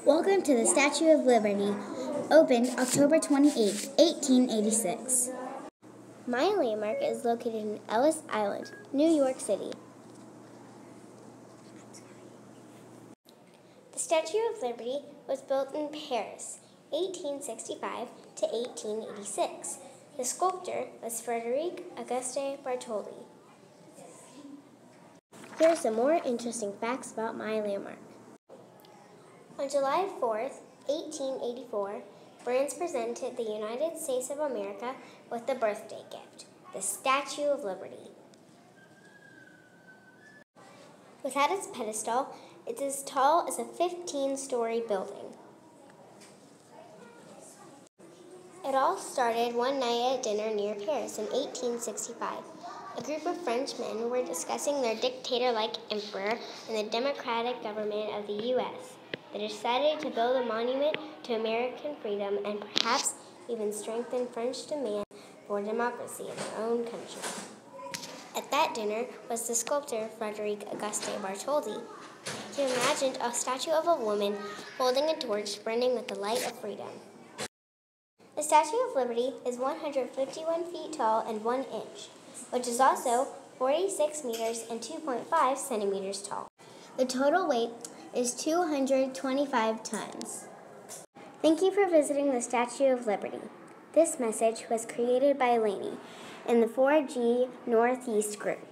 Welcome to the Statue of Liberty, opened October 28, 1886. My landmark is located in Ellis Island, New York City. The Statue of Liberty was built in Paris, 1865 to 1886. The sculptor was Frederic Auguste Bartholdi. Here are some more interesting facts about my landmark. On July 4th, 1884, France presented the United States of America with a birthday gift, the Statue of Liberty. Without its pedestal, it's as tall as a 15-story building. It all started one night at dinner near Paris in 1865. A group of Frenchmen were discussing their dictator-like emperor and the democratic government of the U.S. They decided to build a monument to American freedom and perhaps even strengthen French demand for democracy in their own country. At that dinner was the sculptor Frederic Auguste Bartholdi. He imagined a statue of a woman holding a torch burning with the light of freedom. The Statue of Liberty is 151 feet tall and 1 inch, which is also 46 meters and 2.5 centimeters tall. The total weight is 225 tons. Thank you for visiting the Statue of Liberty. This message was created by Lainey in the 4G Northeast group.